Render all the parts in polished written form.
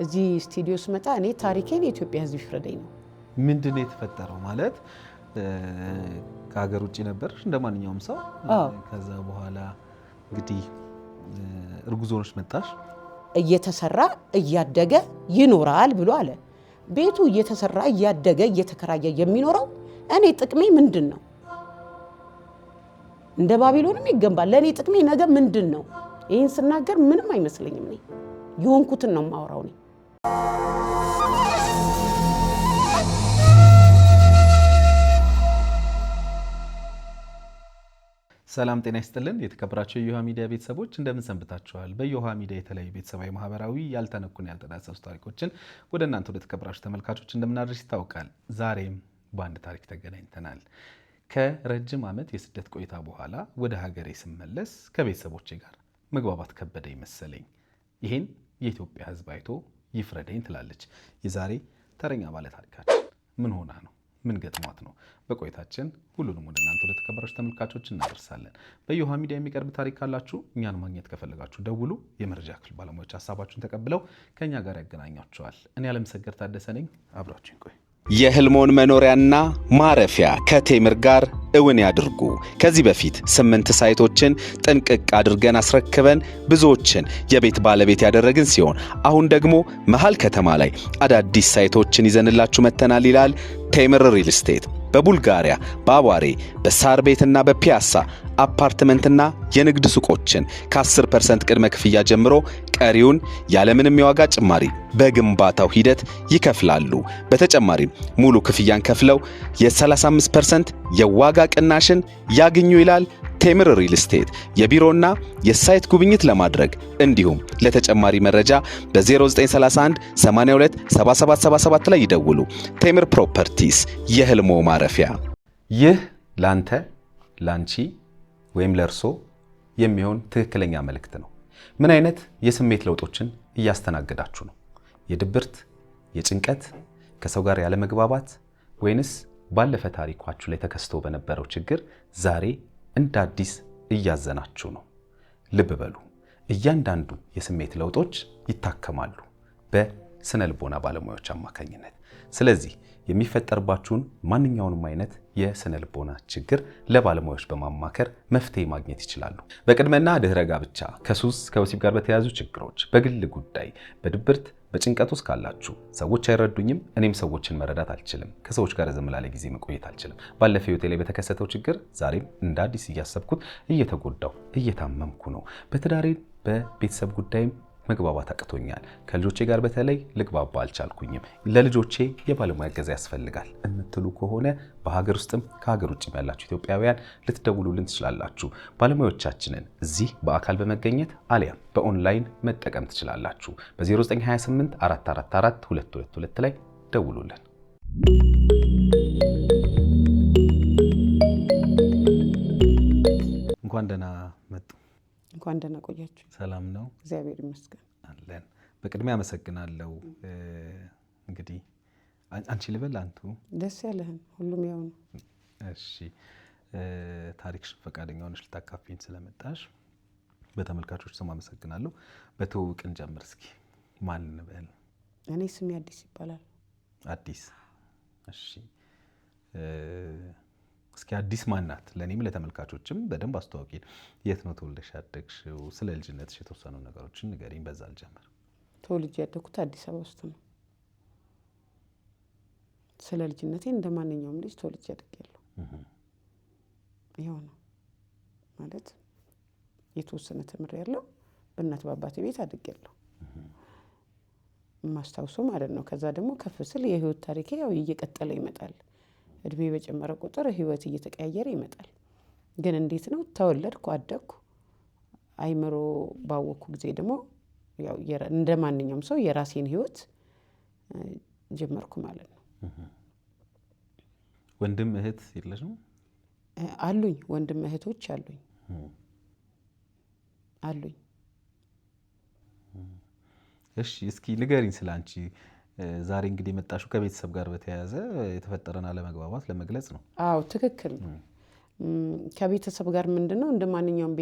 እዚህ ስቱዲዮ ስመጣ እኔ ታሪኬን የኢትዮጵያ ሕዝብ ይፍረደኝ ነው። ምንድነው የተፈጠረው ማለት ከሀገር ውጪ ነበር እንደማንኛውም ሰው ከዛ በኋላ እንግዲህ እርጉዞች መጣሽ እየተሰራ እያደገ ይኖራል ብሎ አለ። ቤቱ እየተሰራ እያደገ እየተከራየ የሚኖረው እኔ ጥቅሜ ምንድነው? እንደ ባቢሎንም ይገንባል ለኔ ጥቅሜ ነገ ምንድነው? ይሄን ስናገር ምንም አይመስለኝም ነኝ ይሆንኩትን ነው ማውራው ነኝ። ሰላም ጤና ይስጥልን የተከበራችሁ የዮሃ ሚዲያ ቤተሰቦች እንደምን ሰንብታችኋል? በዮሃ ሚዲያ የተለያዩ ቤተሰባዊ ማህበራዊ ያልተነኩን ያልተዳሰሱ ታሪኮችን ወደ እናንተ ወደ ተከበራችሁ ተመልካቾች እንደምናደርስ ይታወቃል። ዛሬም በአንድ ታሪክ ተገናኝተናል። ከረጅም ዓመት የስደት ቆይታ በኋላ ወደ ሀገሬ ስመለስ ከቤተሰቦቼ ጋር መግባባት ከበደኝ መሰለኝ። ይሄን የኢትዮጵያ ሕዝብ አይቶ ይፍረደኝ ትላለች የዛሬ ተረኛ ባለ ታሪካችን። ምን ሆና ነው? ምን ገጥሟት ነው? በቆይታችን ሁሉንም ወደ እናንተ ወደ ተከበራችሁ ተመልካቾች እናደርሳለን። በዮሃ ሚዲያ የሚቀርብ ታሪክ ካላችሁ እኛን ማግኘት ከፈለጋችሁ ደውሉ። የመረጃ ክፍል ባለሙያዎች ሀሳባችሁን ተቀብለው ከኛ ጋር ያገናኛችኋል። እኔ አለምሰገድ ታደሰ ነኝ። አብራችሁን ቆዩ። የህልሞን መኖሪያና ማረፊያ ከቴምር ጋር እውን ያድርጉ። ከዚህ በፊት 8 ሳይቶችን ጥንቅቅ አድርገን አስረክበን ብዙዎችን የቤት ባለቤት ያደረግን ሲሆን አሁን ደግሞ መሃል ከተማ ላይ አዳዲስ ሳይቶችን ይዘንላችሁ መተናል ይላል ቴምር ሪል ስቴት። በቡልጋሪያ በአዋሬ በሳር ቤትና በፒያሳ አፓርትመንትና የንግድ ሱቆችን ከ10% ቅድመ ክፍያ ጀምሮ ቀሪውን ያለምንም የዋጋ ጭማሪ በግንባታው ሂደት ይከፍላሉ። በተጨማሪም ሙሉ ክፍያን ከፍለው የ35% የዋጋ ቅናሽን ያግኙ ይላል ቴምር ሪል ስቴት። የቢሮና የሳይት ጉብኝት ለማድረግ እንዲሁም ለተጨማሪ መረጃ በ0931 82 7777 ላይ ይደውሉ። ቴምር ፕሮፐርቲስ የህልሞ ማረፊያ። ይህ ላንተ ላንቺ ወይም ለርሶ የሚሆን ትክክለኛ መልእክት ነው። ምን አይነት የስሜት ለውጦችን እያስተናገዳችሁ ነው? የድብርት፣ የጭንቀት፣ ከሰው ጋር ያለ መግባባት ወይንስ ባለፈ ታሪኳችሁ ላይ ተከስቶ በነበረው ችግር ዛሬ እንደ አዲስ እያዘናችሁ ነው? ልብ በሉ፣ እያንዳንዱ የስሜት ለውጦች ይታከማሉ በስነ ልቦና ባለሙያዎች አማካኝነት። ስለዚህ የሚፈጠርባችሁን ማንኛውንም አይነት የስነ ልቦና ችግር ለባለሙያዎች በማማከር መፍትሄ ማግኘት ይችላሉ። በቅድመና ድህረ ጋብቻ፣ ከሱስ ከወሲብ ጋር በተያያዙ ችግሮች፣ በግል ጉዳይ፣ በድብርት በጭንቀት ውስጥ ካላችሁ፣ ሰዎች አይረዱኝም፣ እኔም ሰዎችን መረዳት አልችልም፣ ከሰዎች ጋር ዝም ላለ ጊዜ መቆየት አልችልም፣ ባለፈው ህይወቴ ላይ በተከሰተው ችግር ዛሬም እንደ አዲስ እያሰብኩት እየተጎዳው እየታመምኩ ነው፣ በትዳሬ በቤተሰብ ጉዳይም መግባባት አቅቶኛል፣ ከልጆቼ ጋር በተለይ ልግባባ አልቻልኩኝም፣ ለልጆቼ የባለሙያ እገዛ ያስፈልጋል እምትሉ ከሆነ በሀገር ውስጥም ከሀገር ውጭም ያላችሁ ኢትዮጵያውያን ልትደውሉልን ትችላላችሁ። ባለሙያዎቻችንን እዚህ በአካል በመገኘት አሊያም በኦንላይን መጠቀም ትችላላችሁ። በ0928 444 222 ላይ ደውሉልን። እንኳን ደህና መጡ። እንኳን ደህና ቆያችሁ። ሰላም ነው? እግዚአብሔር ይመስገን አለን። በቅድሚያ አመሰግናለሁ። እንግዲህ አንቺ ልበል አንቱ? ደስ ያለህን ሁሉም ያው ነው። እሺ፣ ታሪክሽን ፈቃደኛ ሆነሽ ልታካፊኝ ስለመጣሽ በተመልካቾች ስም አመሰግናለሁ። በትውውቅን ጀምር እስኪ። ማን እንበል? እኔ ስሜ አዲስ ይባላል። አዲስ። እሺ፣ እስኪ አዲስ ማናት? ለኔም ለተመልካቾችም በደንብ አስተዋውቂ። የት ነው ተወልደሽ ያደግሽው? ስለ ልጅነትሽ የተወሰኑ ነገሮችን ንገሪኝ። በዛ አልጀምር። ተወልጄ ያደግኩት አዲስ አበባ ውስጥ ነው። ስለ ልጅነቴ እንደማንኛውም ልጅ ተወልጄ ያደግያለሁ። ይሄው ነው ማለት የተወሰነ ተምሬያለሁ። በእናት በአባቴ ቤት አድጌያለሁ ማስታውሰው ማለት ነው። ከዛ ደግሞ ከፍ ስል የህይወት ታሪኬ ያው እየቀጠለ ይመጣል። እድሜ በጨመረ ቁጥር ህይወት እየተቀያየረ ይመጣል። ግን እንዴት ነው ተወለድኩ አደግኩ አይምሮ ባወኩ ጊዜ ደግሞ ያው እንደማንኛውም ሰው የራሴን ህይወት ጀመርኩ ማለት ነው። ወንድም እህት የለሽም? አሉኝ። ወንድም እህቶች አሉኝ። እሺ፣ እስኪ ንገሪኝ ስላንቺ። ዛሬ እንግዲህ የመጣሽው ከቤተሰብ ጋር በተያያዘ የተፈጠረን አለመግባባት ለመግለጽ ነው? አዎ ትክክል ነው። ከቤተሰብ ጋር ምንድነው እንደማንኛውም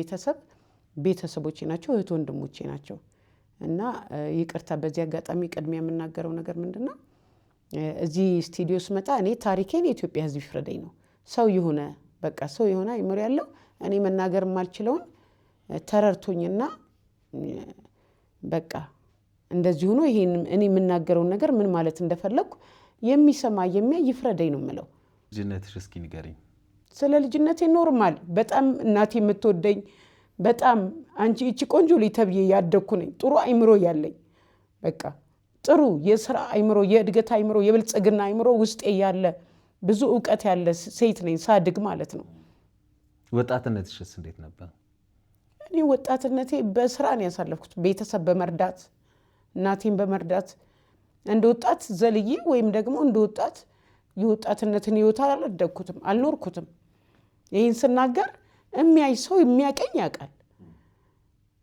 ቤተሰቦቼ ናቸው፣ እህት ወንድሞቼ ናቸው። እና ይቅርታ በዚህ አጋጣሚ ቅድሚያ የምናገረው ነገር ምንድነው እዚህ ስቱዲዮ ስመጣ እኔ ታሪኬን የኢትዮጵያ ሕዝብ ይፍረደኝ ነው። ሰው የሆነ በቃ ሰው የሆነ አይምሮ ያለው እኔ መናገር የማልችለውን ተረርቶኝና በቃ እንደዚህ ሆኖ ይሄን እኔ የምናገረው ነገር ምን ማለት እንደፈለኩ የሚሰማ የሚያይ ይፍረደኝ ነው የምለው። ልጅነትሽ እስኪ ንገሪኝ። ስለ ልጅነቴ ኖርማል በጣም እናቴ የምትወደኝ በጣም አንቺ እቺ ቆንጆ ልጅ ተብዬ ያደኩ ነኝ። ጥሩ አይምሮ ያለኝ በቃ ጥሩ የሥራ አይምሮ፣ የእድገት አይምሮ፣ የብልጽግና አይምሮ ውስጤ ያለ ብዙ ዕውቀት ያለ ሴት ነኝ ሳድግ ማለት ነው። ወጣትነትሽስ እንዴት ነበር? እኔ ወጣትነቴ በስራ ነው ያሳለፍኩት። ቤተሰብ በመርዳት እናቴን በመርዳት እንደ ወጣት ዘልዬ ወይም ደግሞ እንደ ወጣት የወጣትነትን ህይወት አላደግኩትም፣ አልኖርኩትም። ይህን ስናገር የሚያይ ሰው የሚያቀኝ ያውቃል።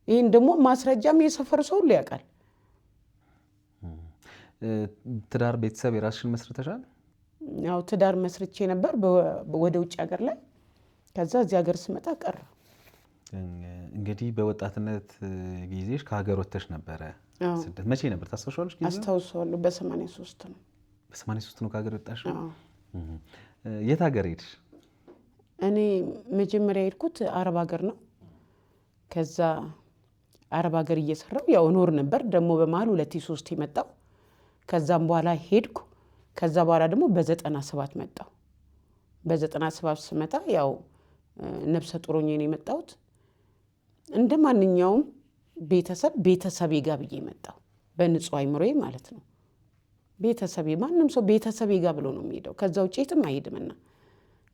ይህን ደግሞ ማስረጃም የሰፈር ሰው ሁሉ ያውቃል። ትዳር ቤተሰብ የራስሽን መስርተሻል? ያው ትዳር መስርቼ ነበር ወደ ውጭ ሀገር ላይ። ከዛ እዚህ ሀገር ስመጣ ቀረ። እንግዲህ በወጣትነት ጊዜሽ ከሀገር ወጥተሽ ነበረ ስደት። መቼ ነበር ታስታውሻለሽ? አስታውሳለሁ። በ83 ነው። በ83 ነው ከሀገር ወጣሽ? የት ሀገር ሄድሽ? እኔ መጀመሪያ ሄድኩት አረብ ሀገር ነው። ከዛ አረብ ሀገር እየሰራው ያው ኖር ነበር። ደግሞ በመሀል 2003 መጣው። ከዛም በኋላ ሄድኩ። ከዛ በኋላ ደግሞ በ97 መጣው። በ97 ስመጣ ያው ነፍሰ ጡር ሆኜ ነው የመጣሁት። እንደ ማንኛውም ቤተሰቤ ጋር ብዬ መጣሁ። በንጹህ አይምሮዬ ማለት ነው። ቤተሰቤ ማንም ሰው ቤተሰቤ ጋር ብሎ ነው የሚሄደው። ከዛ ውጭ የትም አይሄድምና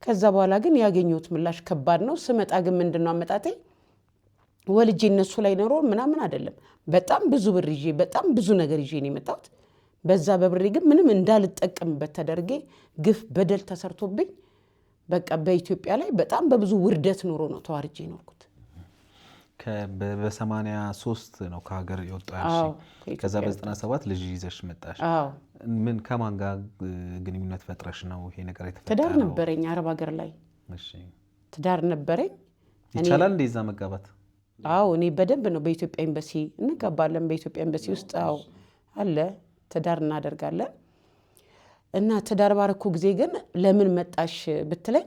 ከዛ በኋላ ግን ያገኘሁት ምላሽ ከባድ ነው። ስመጣ ግን ምንድነው አመጣጤ ወልጄ እነሱ ላይ ኖሮ ምናምን አይደለም። በጣም ብዙ ብር ይዤ በጣም ብዙ ነገር ይዤ ነው የመጣሁት። በዛ በብሬ ግን ምንም እንዳልጠቀምበት ተደርጌ ግፍ በደል ተሰርቶብኝ በቃ በኢትዮጵያ ላይ በጣም በብዙ ውርደት ኑሮ ነው ተዋርጄ ኖርኩት። በ83 ነው ከሀገር የወጣሽ። ከዛ በ97 ልጅ ይዘሽ መጣሽ። ምን ከማን ጋር ግንኙነት ፈጥረሽ ነው ይሄ ነገር የተፈጠረው? ትዳር ነበረኝ አረብ ሀገር ላይ። እሺ ትዳር ነበረኝ። ይቻላል እንደዛ መጋባት? አዎ እኔ በደንብ ነው። በኢትዮጵያ ኤምባሲ እንጋባለን። በኢትዮጵያ ኤምባሲ ውስጥ አዎ አለ ትዳር እናደርጋለን። እና ትዳር ባረኩ ጊዜ ግን ለምን መጣሽ ብትለኝ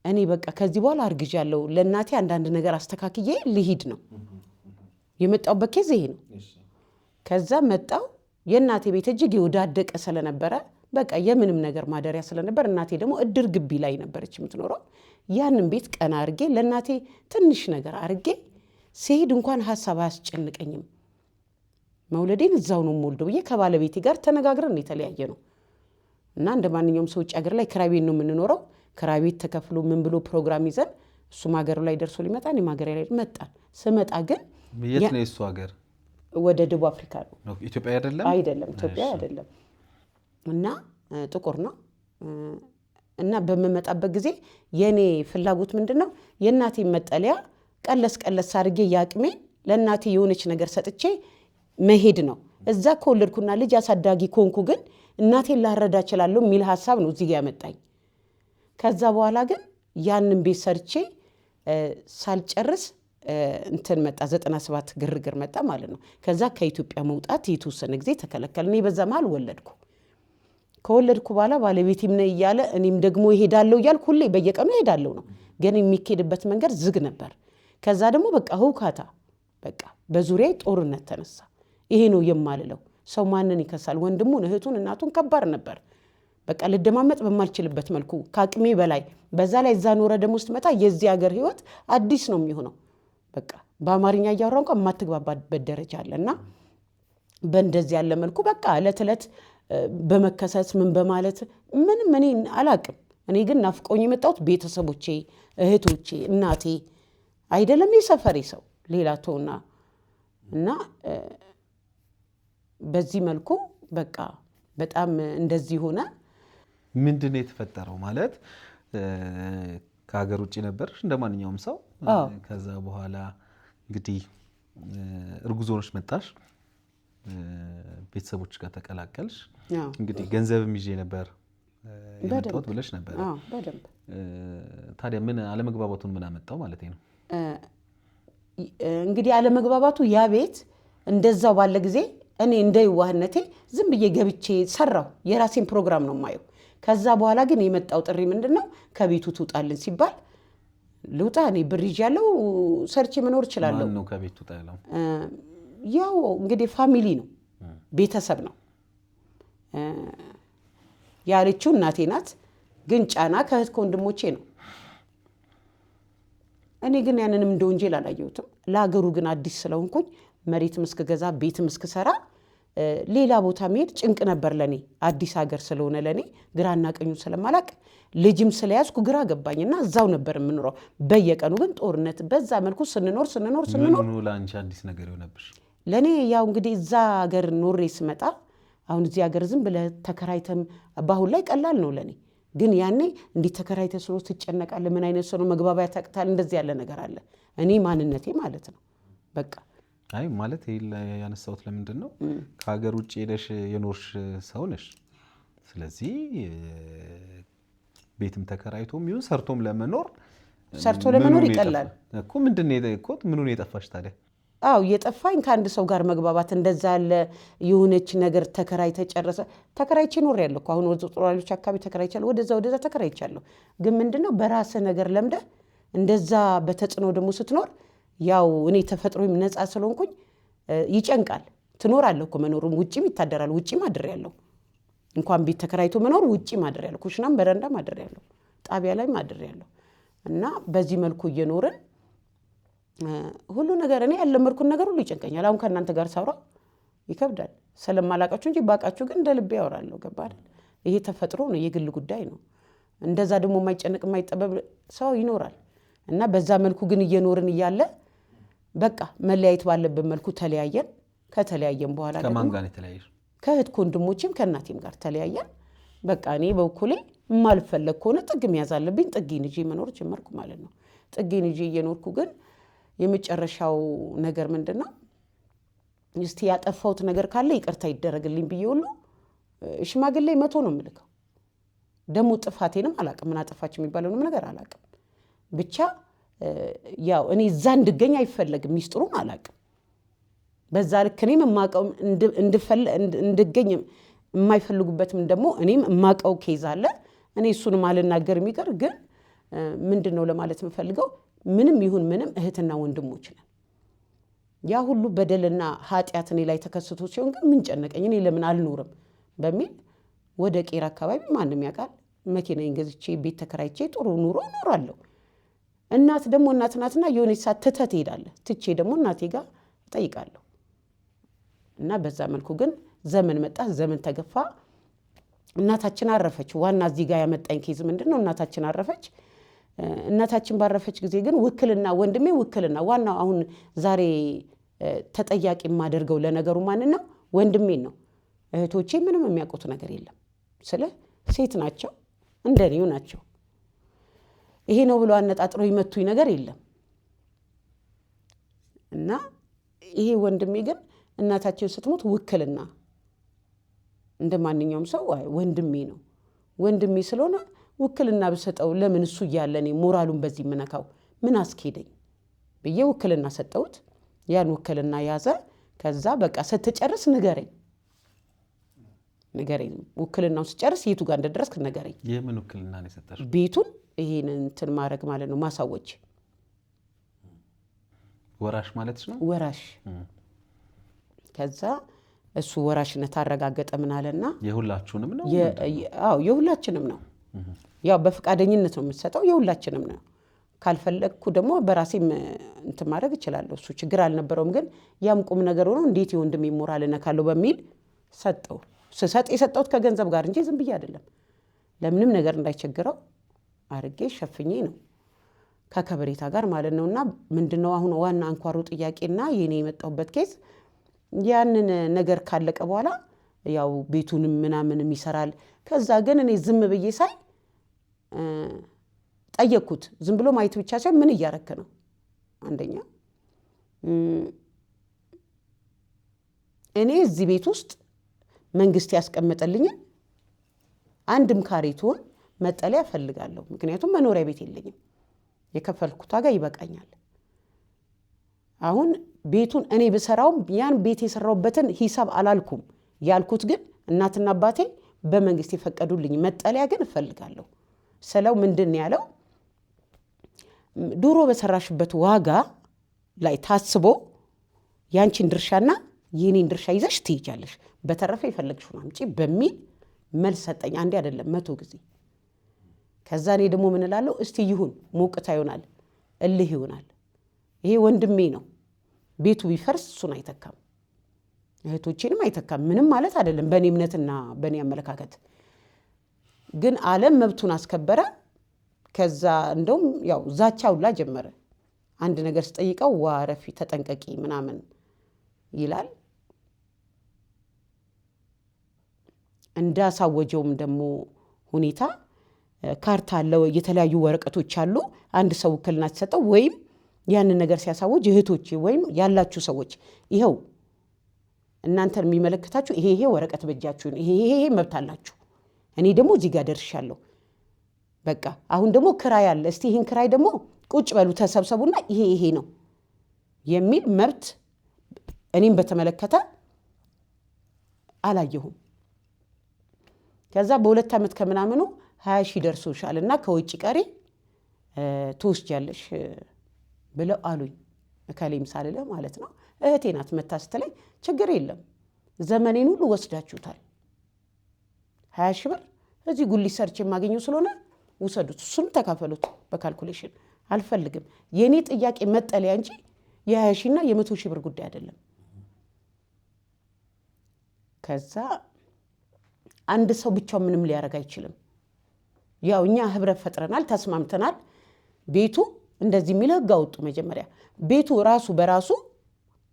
እኔ በቃ ከዚህ በኋላ አርግዣለሁ፣ ለእናቴ አንዳንድ ነገር አስተካክዬ ልሂድ ነው የመጣሁበት ኬዝ ይሄ ነው። ከዛ መጣው የእናቴ ቤት እጅግ የወዳደቀ ስለነበረ በቃ የምንም ነገር ማደሪያ ስለነበር እናቴ ደግሞ እድር ግቢ ላይ ነበረች የምትኖረው። ያንን ቤት ቀና አርጌ ለእናቴ ትንሽ ነገር አርጌ ሲሄድ እንኳን ሀሳብ አያስጨንቀኝም። መውለዴን እዛው ነው የምወልደው ብዬ ከባለቤቴ ጋር ተነጋግረን የተለያየ ነው። እና እንደ ማንኛውም ሰው ውጭ ሀገር ላይ ክራይ ቤት ነው የምንኖረው። ክራይ ቤት ተከፍሎ ምን ብሎ ፕሮግራም ይዘን እሱም ሀገሩ ላይ ደርሶ ሊመጣ እኔም ሀገሬ ላይ መጣን። ስመጣ ግን የት ነው የሱ ሀገር? ወደ ደቡብ አፍሪካ ነው። ኢትዮጵያ አይደለም? አይደለም ኢትዮጵያ አይደለም። እና ጥቁር ነው። እና በመመጣበት ጊዜ የኔ ፍላጎት ምንድነው የእናቴ መጠለያ ቀለስ አድርጌ ያቅሜ ለእናቴ የሆነች ነገር ሰጥቼ መሄድ ነው። እዛ ከወለድኩና ልጅ አሳዳጊ ኮንኩ ግን እናቴን ላረዳ እችላለሁ የሚል ሀሳብ ነው እዚህ ጋር ያመጣኝ። ከዛ በኋላ ግን ያንን ቤት ሰርቼ ሳልጨርስ እንትን መጣ 97 ግርግር መጣ ማለት ነው። ከዛ ከኢትዮጵያ መውጣት የተወሰነ ጊዜ ተከለከለ። እኔ በዛ መሃል ወለድኩ። ከወለድኩ በኋላ ባለቤቴም ነው እያለ እኔም ደግሞ እሄዳለሁ እያልኩ ሁሌ በየቀኑ እሄዳለሁ ነው። ግን የሚኬድበት መንገድ ዝግ ነበር። ከዛ ደግሞ በቃ ሁካታ በቃ በዙሪያ ጦርነት ተነሳ። ይሄ ነው የማልለው። ሰው ማንን ይከሳል? ወንድሙን፣ እህቱን፣ እናቱን ከባድ ነበር። በቃ ልደማመጥ በማልችልበት መልኩ ከአቅሜ በላይ በዛ ላይ እዛ ኖረ ደግሞ ስትመጣ የዚህ ሀገር ህይወት አዲስ ነው የሚሆነው። በቃ በአማርኛ እያወራ እንኳን የማትግባባበት ደረጃ አለና በእንደዚህ ያለ መልኩ በቃ ዕለት በመከሰስ ምን በማለት ምንም እኔ አላቅም። እኔ ግን ናፍቆኝ የመጣሁት ቤተሰቦቼ፣ እህቶቼ፣ እናቴ አይደለም የሰፈሬ ሰው ሌላ ተውና እና በዚህ መልኩ በቃ በጣም እንደዚህ ሆነ። ምንድነው የተፈጠረው? ማለት ከሀገር ውጭ ነበርሽ እንደማንኛውም ሰው። ከዛ በኋላ እንግዲህ እርጉዝ ሆነሽ መጣሽ፣ ቤተሰቦች ጋር ተቀላቀልሽ። እንግዲህ ገንዘብም ይዤ ነበር የመጣሁት ብለሽ ነበር። በደንብ ታዲያ ምን አለመግባባቱን ምን አመጣው ማለት ነው? እንግዲህ አለመግባባቱ ያ ቤት እንደዛው ባለ ጊዜ እኔ እንደ ይዋህነቴ ዝም ብዬ ገብቼ ሰራው የራሴን ፕሮግራም ነው ማየው። ከዛ በኋላ ግን የመጣው ጥሪ ምንድነው ከቤቱ ትውጣልን ሲባል ልውጣ እኔ ብር ይዣለሁ ሰርቼ መኖር እችላለሁ። ማን ነው ከቤቱ ታያለው? ያው እንግዲህ ፋሚሊ ነው ቤተሰብ ነው ያለችው እናቴ ናት። ግን ጫና ከእህት ከወንድሞቼ ነው። እኔ ግን ያንንም እንደ ወንጀል አላየሁትም። ለሀገሩ ግን አዲስ ስለሆንኩኝ መሬትም እስክገዛ ቤትም እስክሰራ ሌላ ቦታ መሄድ ጭንቅ ነበር ለኔ። አዲስ ሀገር ስለሆነ ለኔ ግራና ቀኙ ስለማላቅ ልጅም ስለያዝኩ ግራ ገባኝና እዛው ነበር የምኖረው። በየቀኑ ግን ጦርነት በዛ መልኩ ስንኖር ምን ላንቺ አዲስ ነገር ይሆነብሽ? ለኔ ያው እንግዲህ እዛ ሀገር ኖሬ ስመጣ አሁን እዚህ ሀገር ዝም ብለህ ተከራይተም ባሁን ላይ ቀላል ነው ለኔ። ግን ያኔ እንዲህ ተከራይተህ ስኖር ትጨነቃለህ። ምን አይነት ሰው ነው መግባቢያ ታቅታል። እንደዚህ ያለ ነገር አለ። እኔ ማንነቴ ማለት ነው በቃ አይ ማለት ያነሳውት ለምንድን ነው ከሀገር ውጭ ሄደሽ የኖርሽ ሰው ነሽ። ስለዚህ ቤትም ተከራይቶም ይሁን ሰርቶም ለመኖር ይቀላል እኮ። ምንድነው እኮ ምኑን የጠፋሽ ታዲያ? አው የጠፋኝ ከአንድ ሰው ጋር መግባባት እንደዛ ያለ የሆነች ነገር ተከራይቼ ኖር ያለኩ። አሁን ወደ ጦራሎች አካባቢ ተከራይቻለሁ፣ ወደዛ ተከራይቻለሁ። ግን ምንድነው በራስ ነገር ለምደ እንደዛ በተጽኖ ደግሞ ስትኖር ያው እኔ ተፈጥሮም ነፃ ስለሆንኩኝ ይጨንቃል። ትኖራለህ እኮ መኖሩም ውጪም ይታደራል። ውጪ ማድር ያለው እንኳን ቤት ተከራይቶ መኖር ውጪ ማድር ያለው ኩሽናም በረንዳ ማድር ያለው ጣቢያ ላይ ማድር ያለው እና በዚህ መልኩ እየኖርን ሁሉ ነገር እኔ ያለመርኩን ነገር ሁሉ ይጨንቀኛል። አሁን ከእናንተ ጋር ሳውራ ይከብዳል ስለማላቃችሁ እንጂ ባቃችሁ ግን እንደልቤ ያወራለሁ። ገባ አይደል? ይሄ ተፈጥሮ ነው፣ የግል ጉዳይ ነው። እንደዛ ደግሞ የማይጨነቅ የማይጠበብ ሰው ይኖራል። እና በዛ መልኩ ግን እየኖርን እያለ በቃ መለያየት ባለበት መልኩ ተለያየን። ከተለያየን በኋላ ደግሞ ከማን ጋር ተለያየሽ? ከእህት ከወንድሞቼም ከእናቴም ጋር ተለያየን። በቃ እኔ በኩሌ ማልፈለግ ከሆነ ጥግ መያዝ አለብኝ። ጥጌን ይዤ መኖር ጀመርኩ ማለት ነው። ጥጌን ይዤ እየኖርኩ ግን የመጨረሻው ነገር ምንድነው እስቲ ያጠፋሁት ነገር ካለ ይቅርታ ይደረግልኝ ብዬ ሁሉ ሽማግሌ 100 ነው የምልከው። ደግሞ ጥፋቴንም አላቅም፣ ምን አጠፋች የሚባለውንም ነገር አላቅም። ብቻ ያው እኔ እዛ እንድገኝ አይፈለግም፣ ሚስጥሩን አላቅም። በዛ ልክ እኔም የማውቀው እንድገኝ የማይፈልጉበትም ደግሞ እኔም የማውቀው ኬዝ አለ። እኔ እሱንም አልናገር የሚቀር ግን ምንድነው ለማለት የምፈልገው ምንም ይሁን ምንም እህትና ወንድሞች ነን። ያ ሁሉ በደልና ኃጢአት እኔ ላይ ተከስቶ ሲሆን ግን ምን ጨነቀኝ እኔ ለምን አልኖርም በሚል ወደ ቄራ አካባቢ ማንም ያውቃል መኪናዬን ገዝቼ ቤት ተከራይቼ ጥሩ ኑሮ እኖራለሁ። እናት ደግሞ እናት ናትና የሆነ ሰዓት ትተህ ትሄዳለህ። ትቼ ደግሞ እናቴ ጋር እጠይቃለሁ። እና በዛ መልኩ ግን ዘመን መጣ፣ ዘመን ተገፋ፣ እናታችን አረፈች። ዋና እዚህ ጋር ያመጣኝ ኬዝ ምንድነው እናታችን አረፈች። እናታችን ባረፈች ጊዜ ግን ውክልና ወንድሜ ውክልና ዋናው አሁን ዛሬ ተጠያቂ የማደርገው ለነገሩ ማንን ነው? ወንድሜን ነው። እህቶቼ ምንም የሚያውቁት ነገር የለም። ስለ ሴት ናቸው፣ እንደኔው ናቸው። ይሄ ነው ብሎ አነጣጥሮ ይመቱኝ ነገር የለም። እና ይሄ ወንድሜ ግን እናታችን ስትሞት ውክልና እንደማንኛውም ሰው ወንድሜ ነው። ወንድሜ ስለሆነ ውክልና በሰጠው ለምን እሱ እያለ እኔ ሞራሉን በዚህ ምነካው ምን አስኬደኝ ብዬ ውክልና ሰጠሁት። ያን ውክልና ያዘ። ከዛ በቃ ስትጨርስ ንገረኝ ውክልናውን ስጨርስ የቱ ጋር እንደደረስክ ንገረኝ። የምን ውክልና ነው የሰጠሽው? ቤቱን ይሄን እንትን ማድረግ ማለት ነው ማሳወጅ። ወራሽ ማለት ነው? ወራሽ። ከዛ እሱ ወራሽነት አረጋገጠ። ምን አለና የሁላችሁንም ነው? አዎ የሁላችንም ነው። ያው በፍቃደኝነት ነው የምትሰጠው፣ የሁላችንም ነው። ካልፈለግኩ ደግሞ በራሴም እንትን ማድረግ እችላለሁ። እሱ ችግር አልነበረውም። ግን ያም ቁም ነገር ሆኖ እንዴት የወንድሜ ሞራል ነካለው በሚል ሰጠው። ስሰጥ የሰጠሁት ከገንዘብ ጋር እንጂ ዝም ብዬ አይደለም። ለምንም ነገር እንዳይቸግረው አርጌ ሸፍኜ ነው ከከበሬታ ጋር ማለት ነውና ምንድነው አሁን ዋና አንኳሩ ጥያቄና የኔ የመጣሁበት ኬዝ ያንን ነገር ካለቀ በኋላ ያው ቤቱንም ምናምንም ይሰራል። ከዛ ግን እኔ ዝም ብዬ ሳይ ጠየቅኩት። ዝም ብሎ ማየት ብቻ ሳይሆን ምን እያረክ ነው? አንደኛ እኔ እዚህ ቤት ውስጥ መንግስት ያስቀመጠልኝ አንድም ካሬቱን መጠለያ ፈልጋለሁ። ምክንያቱም መኖሪያ ቤት የለኝም። የከፈልኩት ዋጋ ይበቃኛል። አሁን ቤቱን እኔ ብሰራውም ያን ቤት የሰራውበትን ሂሳብ አላልኩም ያልኩት ግን እናትና አባቴ በመንግስት የፈቀዱልኝ መጠለያ ግን እፈልጋለሁ ስለው ምንድን ያለው ድሮ በሰራሽበት ዋጋ ላይ ታስቦ ያንቺን ድርሻና የኔን ድርሻ ይዘሽ ትይጃለሽ በተረፈ ይፈልግሽው አምጪ በሚል መልስ ሰጠኝ አንዴ አይደለም 100 ጊዜ ከዛ እኔ ደግሞ ምን እላለሁ እስቲ ይሁን ሞቅታ ይሆናል እልህ ይሆናል ይሄ ወንድሜ ነው ቤቱ ቢፈርስ እሱን አይተካም እህቶቼንም አይተካም ምንም ማለት አይደለም በእኔ እምነትና በእኔ አመለካከት ግን ዓለም መብቱን አስከበረ ከዛ እንደውም ያው ዛቻውላ ጀመረ አንድ ነገር ስጠይቀው ዋረፊ ተጠንቀቂ ምናምን ይላል እንዳሳወጀውም ደግሞ ሁኔታ ካርታ አለው የተለያዩ ወረቀቶች አሉ አንድ ሰው ውክልና ተሰጠው ወይም ያንን ነገር ሲያሳውጅ እህቶች ወይም ያላችሁ ሰዎች ይሄው እናንተን የሚመለከታችሁ ይሄ ወረቀት በእጃችሁ ይሄ መብት አላችሁ እኔ ደግሞ እዚህ ጋር ደርሻለሁ በቃ አሁን ደግሞ ክራይ አለ እስቲ ይሄን ክራይ ደግሞ ቁጭ በሉ ተሰብሰቡና ይሄ ነው የሚል መብት እኔም በተመለከተ አላየሁም ከዛ በሁለት ዓመት ከምናምኑ 20,000 ደርሶሻልና ከውጭ ቀሪ ትወስጃለሽ ብለው አሉኝ እከሌም ሳልለ ማለት ነው እህቴ ናት መታስተለኝ ችግር የለም ዘመኔን ሁሉ ወስዳችሁታል 20,000 ብር እዚህ ጉሊት ሰርች የማገኘው ስለሆነ ውሰዱት እሱም ተካፈሉት በካልኩሌሽን አልፈልግም የኔ ጥያቄ መጠለያ እንጂ የ20,000 እና የ100,000 ብር ጉዳይ አይደለም ከዛ አንድ ሰው ብቻው ምንም ሊያረጋ አይችልም ያው እኛ ህብረት ፈጥረናል ተስማምተናል ቤቱ እንደዚህ የሚል ህግ አወጡ መጀመሪያ ቤቱ ራሱ በራሱ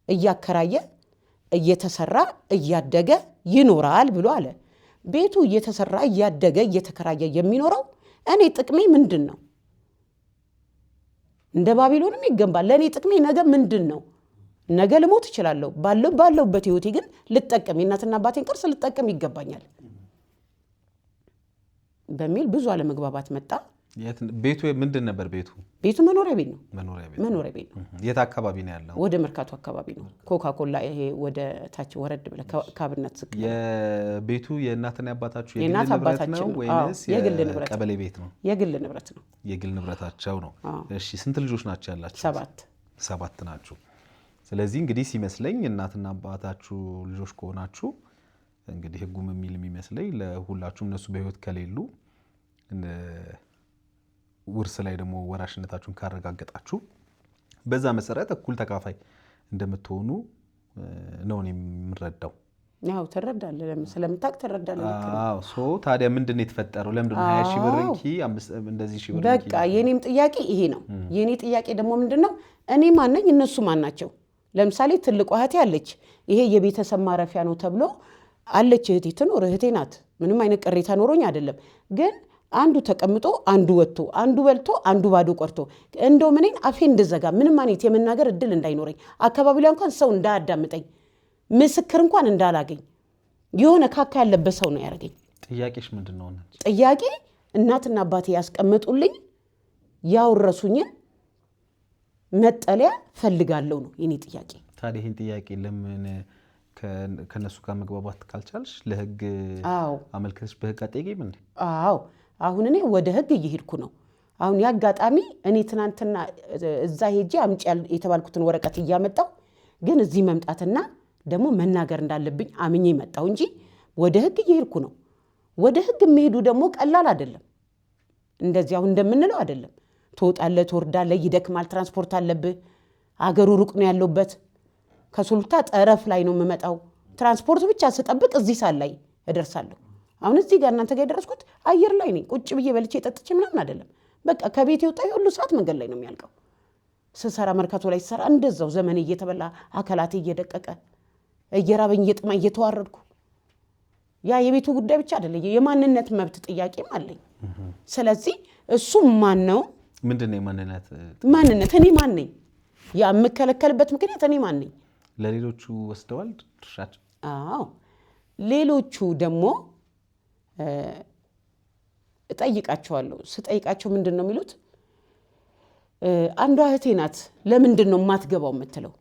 እያከራየ እየተሰራ እያደገ ይኖራል ብሎ አለ ቤቱ እየተሰራ እያደገ እየተከራየ የሚኖረው እኔ ጥቅሜ ምንድነው እንደ ባቢሎንም ይገንባል ለኔ ጥቅሜ ነገ ምንድነው ነገ ልሞት ይችላልው ባለውበት ህይወቴ ግን ልጠቀም የእናትና አባቴን ቅርስ ልጠቀም ይገባኛል በሚል ብዙ አለመግባባት መጣ ቤቱ ምንድን ነበር ቤቱ መኖሪያ ቤት ነው መኖሪያ ቤት ነው የት አካባቢ ነው ያለው ወደ መርካቶ አካባቢ ነው ኮካኮላ ይሄ ወደ ታች ወረድ ብለ ካብነት ዝቅ የቤቱ የእናትና አባታችሁ የእናት አባታችን ነው ወይስ የግል ንብረት ቀበሌ ቤት ነው የግል ንብረት ነው የግል ንብረታቸው ነው እሺ ስንት ልጆች ናቸው ያላችሁ 7 ናችሁ ስለዚህ እንግዲህ ሲመስለኝ እናትና አባታችሁ ልጆች ከሆናችሁ እንግዲህ ህጉም የሚመስለኝ ለሁላችሁም እነሱ በህይወት ከሌሉ ውርስ ላይ ደግሞ ወራሽነታችሁን ካረጋገጣችሁ በዛ መሰረት እኩል ተካፋይ እንደምትሆኑ ነው የምንረዳው ያው ተረዳለ ስለምታቅ ተረዳለ ሶ ታዲያ ምንድነው የተፈጠረው ለምንድነው 20,000 ብር እንኪ እንደዚህ ሺህ ብር በቃ የኔም ጥያቄ ይሄ ነው የኔ ጥያቄ ደግሞ ምንድነው እኔ ማንነኝ እነሱ ማናቸው ለምሳሌ ትልቁ እህቴ አለች ይሄ የቤተሰብ ማረፊያ ነው ተብሎ አለች እህቴ ትኖር እህቴ ናት ምንም አይነት ቅሬታ ኖሮኝ አይደለም ግን አንዱ ተቀምጦ አንዱ ወጥቶ አንዱ በልቶ አንዱ ባዶ ቆርቶ እንደው ምንን አፌ እንደዘጋ ምንም ማለት የመናገር እድል እንዳይኖረኝ አካባቢ ላይ እንኳን ሰው እንዳያዳምጠኝ ምስክር እንኳን እንዳላገኝ የሆነ ካካ ያለበት ሰው ነው ያረገኝ ጥያቄሽ ምንድነው ጥያቄ እናትና አባቴ ያስቀመጡልኝ ያወረሱኝ መጠለያ ፈልጋለሁ ነው የኔ ጥያቄ ታዲያ ይሄን ጥያቄ ለምን ከነሱ ጋር መግባባት ካልቻልሽ ለህግ አመልከተሽ በህግ አጠይቂም እንዴ አሁን እኔ ወደ ህግ እየሄድኩ ነው አሁን ያጋጣሚ እኔ ትናንትና እዛ ሄጄ አምጪ የተባልኩትን ወረቀት እያመጣው ግን እዚህ መምጣትና ደግሞ መናገር እንዳለብኝ አምኜ መጣው እንጂ ወደ ህግ እየሄድኩ ነው ወደ ህግ መሄዱ ደግሞ ቀላል አይደለም እንደዚህ አሁን እንደምንለው አይደለም ትወጣለህ ትወርዳለህ ይደክማል ትራንስፖርት አለብህ አገሩ ሩቅ ነው ያለውበት ከሱልታ ጠረፍ ላይ ነው የምመጣው ትራንስፖርት ብቻ ስጠብቅ እዚህ ሳላይ እደርሳለሁ አሁን እዚህ ጋር እናንተ ጋር ደረስኩት አየር ላይ ነኝ ቁጭ ብዬ በልቼ ጠጥቼ ምናምን አይደለም በቃ ከቤት ይወጣው ሁሉ ሰዓት መንገድ ላይ ነው የሚያልቀው ስሰራ መርካቶ ላይ ሰራ እንደዛው ዘመኔ እየተበላ አካላቴ እየደቀቀ እየራበኝ እየጥማ እየተዋረድኩ ያ የቤቱ ጉዳይ ብቻ አይደለም የማንነት መብት ጥያቄም አለኝ ስለዚህ እሱ ማን ነው ምንድነው ማንነት እኔ ማን ነኝ ያ መከለከልበት ምክንያት እኔ ማን ነኝ ለሌሎቹ ወስደዋል ድርሻቸው ሌሎቹ ደግሞ እጠይቃቸዋለሁ ስጠይቃቸው ምንድነው የሚሉት አንዷ እህቴ ናት ለምንድነው ማትገባው የምትለው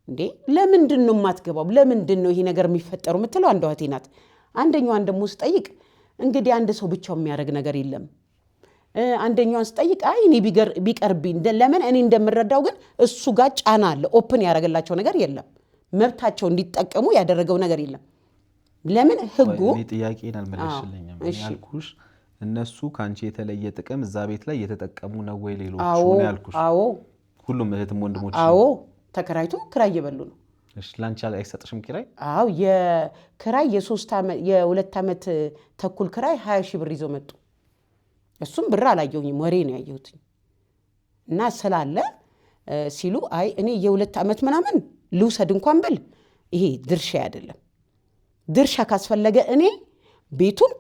እንዴ ለምንድን ነው የማትገባው? ለምንድን ነው ይሄ ነገር የሚፈጠሩ የምትለው አንዷ እህቴ ናት። አንደኛዋን ደግሞ ስጠይቅ እንግዲህ አንድ ሰው ብቻው የሚያደርግ ነገር የለም። አንደኛዋን ስጠይቅ አይ እኔ ቢቀርብኝ ለምን እኔ እንደምረዳው ግን እሱ ጋር ጫና አለ። ኦፕን ያደረገላቸው ነገር የለም። መብታቸው እንዲጠቀሙ ያደረገው ነገር የለም። ለምን ህጉ ጥያቄን አልመለስሽልኝም ያልኩሽ እነሱ ካንቺ የተለየ ጥቅም እዛ ቤት ላይ የተጠቀሙ ነው ወይ ሌሎቹ ነው ያልኩሽ? አዎ ሁሉም እህትም ወንድሞች? አዎ ተከራይቶ ክራይ እየበሉ ነው። እሺ ላንቺ አይሰጥሽም ኪራይ? አዎ የክራይ የ2 ዓመት ተኩል ክራይ 20 ሺህ ብር ይዘው መጡ። እሱም ብር አላየሁኝም ወሬ ነው ያየሁት። እና ስላለ ሲሉ አይ እኔ የ2 ዓመት ምናምን ልውሰድ እንኳን ብል ይሄ ድርሻ አይደለም። ድርሻ ካስፈለገ እኔ ቤቱን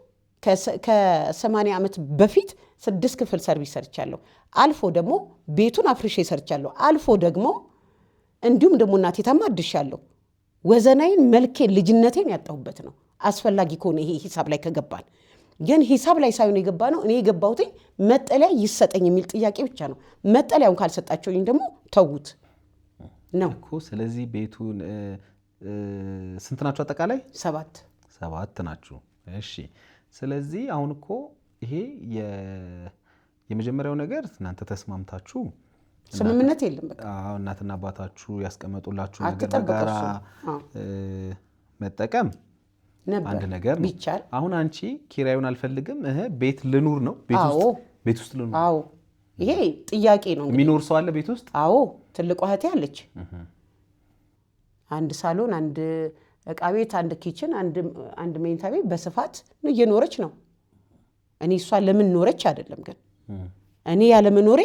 ከ80 ዓመት በፊት 6 ክፍል ሰርቪስ ሰርቻለሁ። አልፎ ደግሞ ቤቱን አፍርሼ ሰርቻለሁ። አልፎ ደግሞ እንዲሁም ደግሞ እናቴ ታማ አድሻለሁ። ወዘናዬን መልኬን ልጅነቴን ያጣሁበት ነው። አስፈላጊ ከሆነ ይሄ ሂሳብ ላይ ከገባን ግን ሂሳብ ላይ ሳይሆን የገባ ነው። እኔ የገባሁት መጠለያ ይሰጠኝ የሚል ጥያቄ ብቻ ነው። መጠለያውን ካልሰጣቸውኝ ደግሞ ተዉት ነው እኮ። ስለዚህ ቤቱን ስንት ናችሁ አጠቃላይ? 7 ናችሁ። እሺ ስለዚህ አሁን እኮ ይሄ የመጀመሪያው ነገር እናንተ ተስማምታችሁ ስምምነት የለም። በቃ እናትና አባታችሁ ያስቀመጡላችሁ ነገር በጋራ መጠቀም አንድ ነገር ነው። ቢቻል አሁን አንቺ ኪራዩን አልፈልግም ቤት ልኑር ነው ቤት ውስጥ ልኑር። አዎ ይሄ ጥያቄ ነው። የሚኖር ሰው አለ ቤት ውስጥ? አዎ ትልቋ እህቴ አለች። አንድ ሳሎን፣ አንድ እቃ ቤት፣ አንድ ኪችን፣ አንድ መኝታ ቤት በስፋት ነው እየኖረች ነው። እኔ እሷ ለምን ኖረች አይደለም ግን እኔ ያለ መኖሬ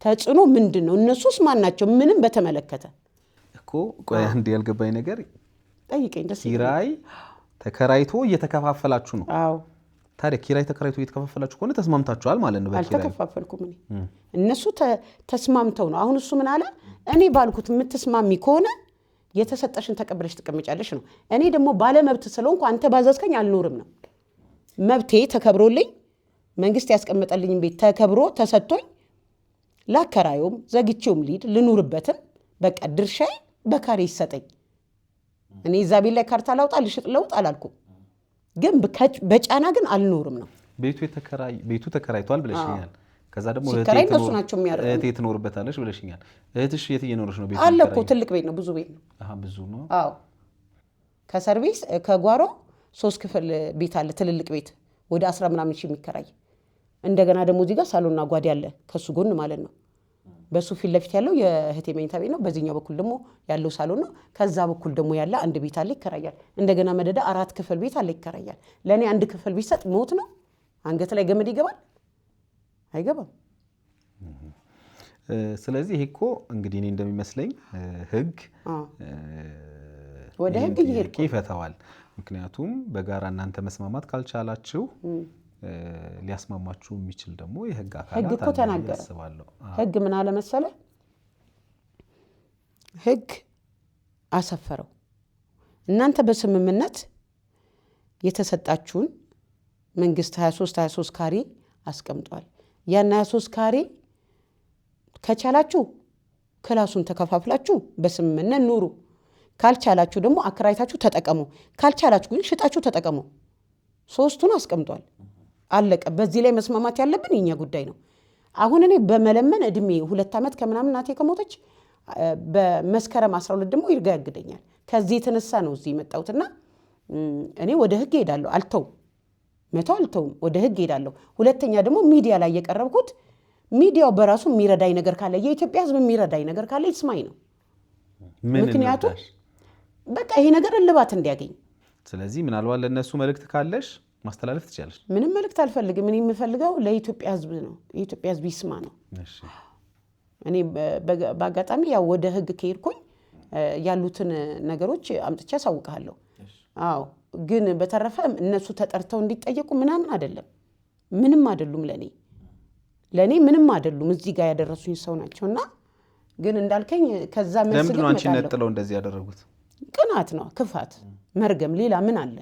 ተጽዕኖ ምንድን ነው? እነሱስ ማን ናቸው? ምንም በተመለከተ እኮ ቆይ አንድ ያልገባኝ ነገር ጠይቀኝ። ደስ ኪራይ ተከራይቶ እየተከፋፈላችሁ ነው? አዎ። ታዲያ ኪራይ ተከራይቶ እየተከፋፈላችሁ ከሆነ ተስማምታችኋል ማለት ነው። በኪራይ አልተከፋፈልኩም እኔ። እነሱ ተስማምተው ነው። አሁን እሱ ምን አለ? እኔ ባልኩት የምትስማሚ ከሆነ የተሰጠሽን ተቀብለሽ ትቀመጫለሽ ነው። እኔ ደግሞ ባለመብት ስለሆንኩ አንተ ባዘዝከኝ አልኖርም ነው። መብቴ ተከብሮልኝ መንግስት ያስቀመጠልኝ ቤት ተከብሮ ተሰጥቶኝ ላከራዩም ዘግቼውም ሊድ ልኑርበትም በቃ ድርሻዬ በካሬ ይሰጠኝ። እኔ እዛ ቤት ላይ ካርታ ላውጣ ልሽጥ ለውጥ አላልኩም፣ ግን በጫና ግን አልኖርም ነው። ቤቱ ተከራይቷል ብለሽኛል። ከዛ ደግሞ እህቴ ትኖርበታለች ብለሽኛል። እህትሽ የት እየኖረች ነው? ቤቱ አለ እኮ ትልቅ ቤት ነው፣ ብዙ ቤት ነው። ብዙ ነው። አዎ ከሰርቪስ ከጓሮ 3 ክፍል ቤት አለ፣ ትልልቅ ቤት ወደ 10 ምናምን ሺህ የሚከራይ። እንደገና ደግሞ እዚህ ጋር ሳሎንና ጓዳ አለ ከሱ ጎን ማለት ነው። በሱ ፊት ለፊት ያለው የእህቴ መኝታ ቤት ነው። በዚህኛው በኩል ደግሞ ያለው ሳሎን ነው። ከዛ በኩል ደግሞ ያለ አንድ ቤት አለ ይከራያል። እንደገና መደዳ 4 ክፍል ቤት አለ ይከራያል። ለእኔ 1 ክፍል ቢሰጥ ሞት ነው። አንገት ላይ ገመድ ይገባል? አይገባም። ስለዚህ ይሄ እኮ እንግዲህ እኔ እንደሚመስለኝ ህግ ወደ ህግ ይሄድ ይፈታዋል። ምክንያቱም በጋራ እናንተ መስማማት ካልቻላችሁ ሊያስማማችሁ የሚችል ደግሞ የህግ አካላት ህግ እኮ ተናገረ። ህግ ምን አለ መሰለ? ህግ አሰፈረው። እናንተ በስምምነት የተሰጣችሁን መንግስት 23 ካሬ አስቀምጧል። ያን 23 ካሬ ከቻላችሁ ክላሱን ተከፋፍላችሁ በስምምነት ኑሩ። ካልቻላችሁ ደግሞ አከራይታችሁ ተጠቀሙ። ካልቻላችሁ ግን ሽጣችሁ ተጠቀሙ። 3ቱን አስቀምጧል። አለቀ። በዚህ ላይ መስማማት ያለብን የኛ ጉዳይ ነው። አሁን እኔ በመለመን እድሜ 2 ዓመት ከምናምን እናቴ ከሞተች በመስከረም 12 ደግሞ ይርጋ ያግደኛል። ከዚህ የተነሳ ነው እዚህ የመጣሁትና እኔ ወደ ህግ ሄዳለሁ። አልተውም፣ ወደ ህግ ሄዳለሁ። ሁለተኛ ደግሞ ሚዲያ ላይ የቀረብኩት ሚዲያው በራሱ የሚረዳኝ ነገር ካለ የኢትዮጵያ ህዝብ የሚረዳኝ ነገር ካለ ይስማኝ ነው። ምክንያቱም በቃ ይሄ ነገር እልባት እንዲያገኝ። ስለዚህ ምናልባት ለነሱ መልእክት ካለሽ ማስተላለፍ ትችላለሽ። ምንም መልእክት አልፈልግም። እኔ የምፈልገው ለኢትዮጵያ ህዝብ ነው። የኢትዮጵያ ህዝብ ይስማ ነው። እኔ በአጋጣሚ ያው ወደ ህግ ከሄድኩኝ ያሉትን ነገሮች አምጥቼ አሳውቅሃለሁ። አዎ ግን በተረፈ እነሱ ተጠርተው እንዲጠየቁ ምናምን አይደለም። ምንም አይደሉም። ለኔ ምንም አይደሉም። እዚህ ጋር ያደረሱኝ ሰው ናቸውና ግን እንዳልከኝ ከዛ መስገድ ለምን ነው አንቺ ነጥለው እንደዚህ ያደረጉት? ቅናት ነው፣ ክፋት፣ መርገም። ሌላ ምን አለ?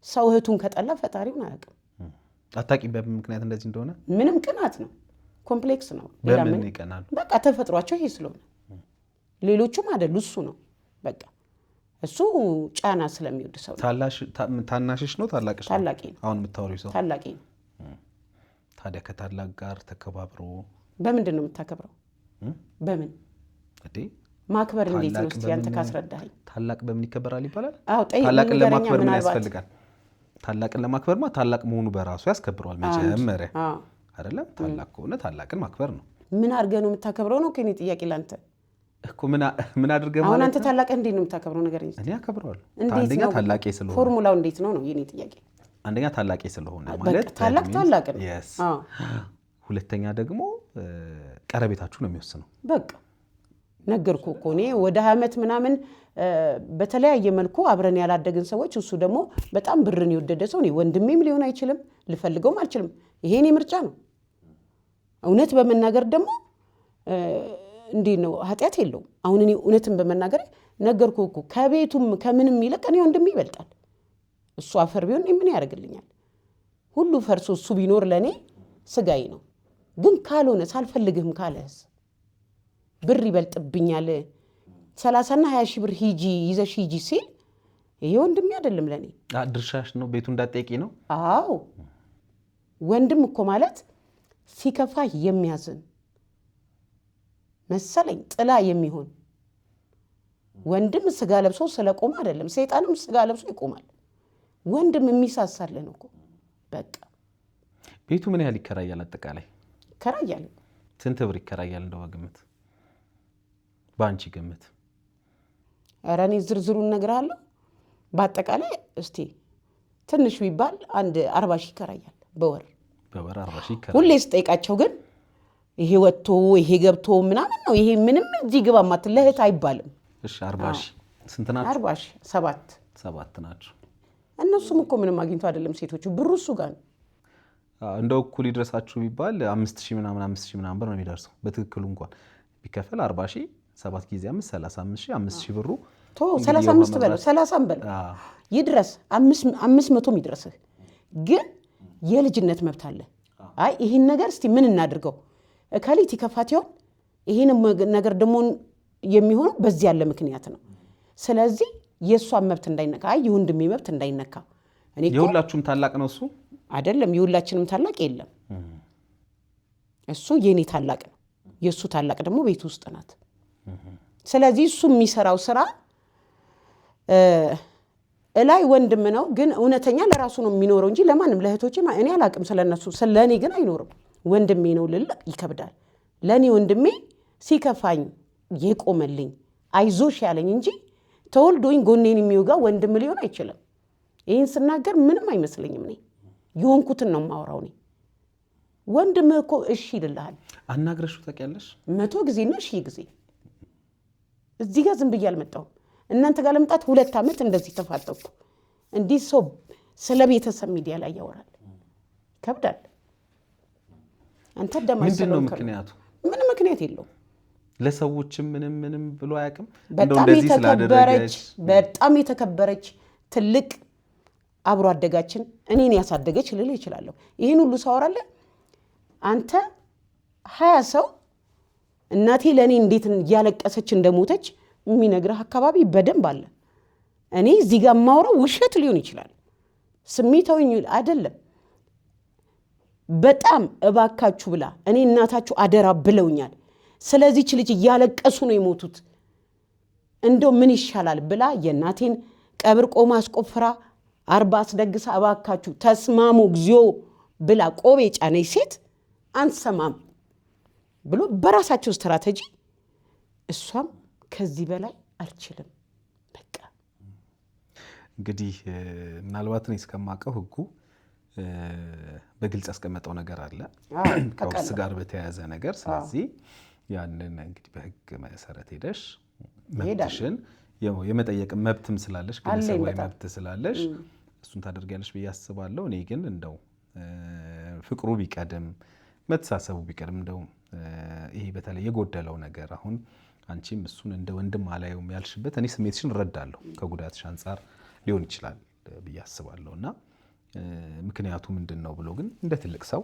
ሰው እህቱን ከጠላ ፈጣሪውን አያውቅም። አታውቂም በምን ምክንያት እንደዚህ እንደሆነ? ምንም ቅናት ነው፣ ኮምፕሌክስ ነው። በምን ይቀናሉ? በቃ ተፈጥሯቸው ይሄ ስለሆነ ሌሎቹም አይደሉ እሱ ነው በቃ እሱ ጫና ስለሚወድ ሰው ታናሽሽ ነው ታላቅሽ ነው? ታላቂ ነው። አሁን የምታወሪው ሰው ታላቂ ነው። ታዲያ ከታላቅ ጋር ተከባብሮ በምንድን ነው የምታከብረው? በምን እንዴ ማክበር እንዴት ነው እስቲ አንተ ካስረዳኸኝ። ታላቅ በምን ይከበራል ይባላል? ታላቅን ለማክበር ምን ያስፈልጋል? ታላቅን ለማክበርማ ታላቅ መሆኑ በራሱ ያስከብረዋል መጀመሪያ አይደለም? ታላቅ ከሆነ ታላቅን ማክበር ነው። ምን አድርገህ ነው የምታከብረው ነው ከኔ ጥያቄ ላንተ እኮ ምን አድርገህ ማለት አሁን አንተ ታላቅ እንዴት ነው የምታከብረው ነገር እንጂ እኔ አከብረዋለሁ። አንደኛ ታላቄ ስለሆነ ፎርሙላው እንዴት ነው የኔ ጥያቄ። አንደኛ ታላቄ ስለሆነ ማለት ታላቅ ነው። ሁለተኛ ደግሞ ቀረቤታችሁ ነው የሚወስነው። በቃ ነገርኩ እኮ እኔ ወደ ዓመት ምናምን በተለያየ መልኩ አብረን ያላደግን ሰዎች እሱ ደግሞ በጣም ብርን የወደደ ሰው ነው። ወንድሜም ሊሆን አይችልም ልፈልገውም አልችልም። ይሄ የኔ ምርጫ ነው። እውነት በመናገር ደግሞ እንዴት ነው ኃጢአት የለውም። አሁን እኔ እውነትን በመናገር ነገርኩ እኮ ከቤቱም ከምንም ይልቅ እኔ ወንድሜ ይበልጣል። እሱ አፈር ቢሆን ምን ያደርግልኛል? ሁሉ ፈርሶ እሱ ቢኖር ለኔ ስጋዬ ነው። ግን ካልሆነ ሳልፈልግህም ካለስ ብር ይበልጥብኛል 30 እና 20 ሺህ ብር ሂጂ ይዘሽ ሂጂ ሲል ይሄ ወንድሜ አይደለም ለኔ። ድርሻሽ ነው ቤቱ እንዳትጠይቂ ነው። አዎ ወንድም እኮ ማለት ሲከፋ የሚያዝን መሰለኝ ጥላ የሚሆን ወንድም ስጋ ለብሶ ስለቆመ አይደለም። ሰይጣንም ስጋ ለብሶ ይቆማል። ወንድም የሚሳሳልን እኮ በቃ። ቤቱ ምን ያህል ይከራያል? አጠቃላይ ይከራያል። ስንት ብር ይከራያል እንደው በግምት ባንቺ ግምት? ኧረ እኔ ዝርዝሩን እነግርሃለሁ። በአጠቃላይ እስቲ ትንሽ ቢባል አንድ 40 ሺህ ይከራያል በወር 40 ሺህ ይከራያል። ሁሌ ስጠይቃቸው ግን ይሄ ወጥቶ ይሄ ገብቶ ምናምን ነው። ይሄ ምንም እዚህ ግባ ማት ለህት አይባልም። እሺ 40 ሺህ ስንት ናቸው? 40 ሺህ ሰባት ናቸው። እነሱም እኮ ምንም አግኝቶ አይደለም ሴቶቹ ብሩ እሱ ጋር ነው። እንደው እኩል ይድረሳችሁ ቢባል 5000 ምናምን ብር ነው የሚደርሰው በትክክሉ እንኳን ቢከፈል 40 ሺህ 7 ጊዜ 5 35 ሺህ 5 ሺህ ብሩ 35 በለው 30 በለው ይድረስ 500 ይድረስህ። ግን የልጅነት መብት አለ። አይ ይሄን ነገር እስቲ ምን እናድርገው እከሊት ይከፋት ይሆን ይሄን ነገር ደግሞ የሚሆነው በዚህ ያለ ምክንያት ነው። ስለዚህ የሷን መብት እንዳይነካ የወንድሜ መብት እንዳይነካ። እኔ የሁላችሁም ታላቅ ነው እሱ አይደለም። የሁላችንም ታላቅ የለም። እሱ የኔ ታላቅ ነው። የሱ ታላቅ ደግሞ ቤት ውስጥ ናት። ስለዚህ እሱ የሚሰራው ስራ እላይ ወንድም ነው፣ ግን እውነተኛ ለራሱ ነው የሚኖረው እንጂ ለማንም ለእህቶቼ እኔ አላቅም ስለነሱ። ስለኔ ግን አይኖርም። ወንድሜ ነው ልል ይከብዳል። ለኔ ወንድሜ ሲከፋኝ የቆመልኝ አይዞሽ ያለኝ እንጂ ተወልዶኝ ጎኔን የሚወጋ ወንድም ሊሆን አይችልም። ይህን ስናገር ምንም አይመስለኝም። እኔ የሆንኩትን ነው የማወራው። እኔ ወንድምህ እኮ እሺ ይልልሃል። አናግረሽው ታውቂያለሽ? 100 ጊዜና 1000 ጊዜ። እዚህ ጋር ዝም ብዬ አልመጣሁም። እናንተ ጋር ለመምጣት 2 ዓመት እንደዚህ ተፋጠኩ። እንዲህ ሰው ስለ ቤተሰብ ሚዲያ ላይ ያወራል፣ ከብዳል። አንተ ምንድን ነው ምክንያቱ? ምንም ምክንያት የለውም። ለሰዎችም ምንም ብሎ አያውቅም። በጣም የተከበረች ትልቅ አብሮ አደጋችን እኔን ያሳደገች ልል ይችላለሁ። ይህን ሁሉ ሳወራለህ አንተ 20 ሰው እናቴ ለእኔ እንዴት እያለቀሰች እንደሞተች የሚነግርህ አካባቢ በደንብ አለ። እኔ እዚህ ጋር የማወራው ውሸት ሊሆን ይችላል፣ ስሜታዊ አይደለም። በጣም እባካችሁ ብላ እኔ እናታችሁ አደራ ብለውኛል። ስለዚህች ልጅ እያለቀሱ ነው የሞቱት፣ እንደው ምን ይሻላል ብላ የእናቴን ቀብር ቆማ አስቆፍራ 40 አስደግሳ እባካችሁ ተስማሙ እግዚኦ ብላ ቆቤ ጫነች ሴት አንሰማም ብሎ በራሳቸው ስትራቴጂ እሷም ከዚህ በላይ አልችልም በቃ። እንግዲህ ምናልባት እኔ እስከማውቀው ህጉ በግልጽ ያስቀመጠው ነገር አለ ከውርስ ጋር በተያያዘ ነገር። ስለዚህ ያንን እንግዲህ በህግ መሰረት ሄደሽ መብትሽን የመጠየቅ መብትም ስላለሽ ግለሰባዊ መብት ስላለሽ እሱን ታደርጊያለሽ ብዬ አስባለሁ። እኔ ግን እንደው ፍቅሩ ቢቀድም መተሳሰቡ ቢቀድም እንደው ይሄ በተለይ የጎደለው ነገር አሁን አንቺም እሱን እንደ ወንድም አላየውም ያልሽበት እኔ ስሜትሽን እረዳለሁ። ከጉዳትሽ አንጻር ሊሆን ይችላል ብዬ አስባለሁ። እና ምክንያቱ ምንድን ነው ብሎ ግን እንደ ትልቅ ሰው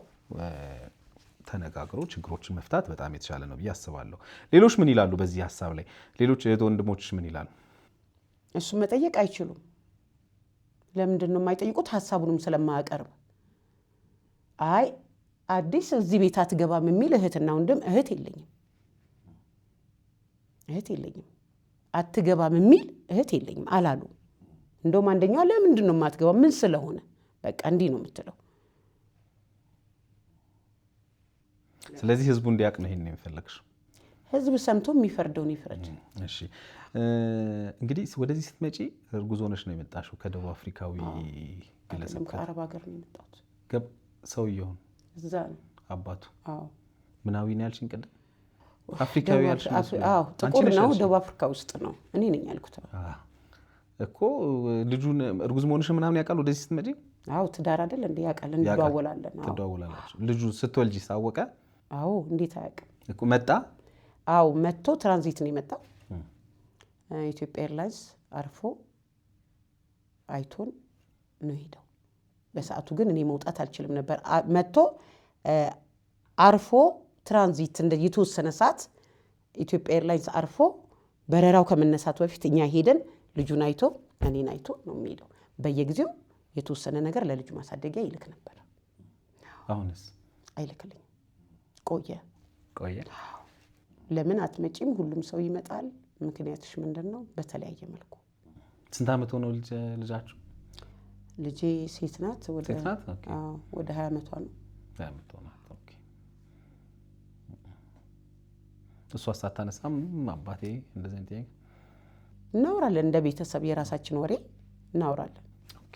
ተነጋግሮ ችግሮችን መፍታት በጣም የተሻለ ነው ብዬ አስባለሁ። ሌሎች ምን ይላሉ በዚህ ሀሳብ ላይ? ሌሎች እህት ወንድሞች ምን ይላሉ? እሱ መጠየቅ አይችሉም። ለምንድን ነው የማይጠይቁት? ሀሳቡንም ስለማያቀርብ። አይ አዲስ እዚህ ቤት አትገባም የሚል እህትና ወንድም እህት የለኝም። አትገባም የሚል እህት የለኝም አላሉ። እንደውም አንደኛዋ ለምንድን ነው የማትገባው? ምን ስለሆነ? በቃ እንዲህ ነው የምትለው። ስለዚህ ህዝቡ እንዲያውቅ ነው ይሄን የፈለግሽው? ህዝብ ሰምቶ የሚፈርደውን ይፍረድ። እሺ እንግዲህ ወደዚህ ስትመጪ እርጉዝ ሆነሽ ነው የመጣሽው ከደቡብ አፍሪካዊ ግለሰብ ጋር? ከአረብ ሀገር ነው የመጣሁት። ሰውየውን እዛ ነው አባቱ? አዎ። ምናዊ ነው ያልሽኝ ቅድም? አፍሪካዊ ያልሽኝ? አዎ ጥቁር ነው፣ ደቡብ አፍሪካ ውስጥ ነው። እኔ ነኝ ያልኩት እኮ። ልጁን እርጉዝ መሆንሽን ምናምን ያውቃል ወደዚህ ስትመጪ? አዎ ትዳር አይደል እንዴ? ያውቃል። እንደዋወላለን። አዎ ትደዋወላላችሁ። ልጁ ስትወልጂ ሳወቀ? አዎ እንዴት አያውቅም እኮ። መጣ? አዎ መጥቶ ትራንዚት ነው የመጣው። ኢትዮጵያ ኤርላይንስ አርፎ አይቶን ነው ሄደው። በሰዓቱ ግን እኔ መውጣት አልችልም ነበር። መጥቶ አርፎ ትራንዚት እንደ የተወሰነ ሰዓት ኢትዮጵያ ኤርላይንስ አርፎ በረራው ከመነሳቱ በፊት እኛ ሄደን ልጁን አይቶ እኔን አይቶ ነው የሚሄደው። በየጊዜው የተወሰነ ነገር ለልጁ ማሳደጊያ ይልክ ነበር። አሁንስ አይልክልኝም። ቆየ። ለምን አትመጪም? ሁሉም ሰው ይመጣል። ምክንያትሽ ምንድን ነው? በተለያየ መልኩ። ስንት ዓመት ሆነው ልጃችሁ? ልጄ ሴት ናት። ወደ 20 ዓመቷ ነው። 20 ዓመቷ ናት። ኦኬ። እሷስ አታነሳም? አባቴ እንደዚህ አይነት እናወራለን። እንደ ቤተሰብ የራሳችን ወሬ እናወራለን። ኦኬ።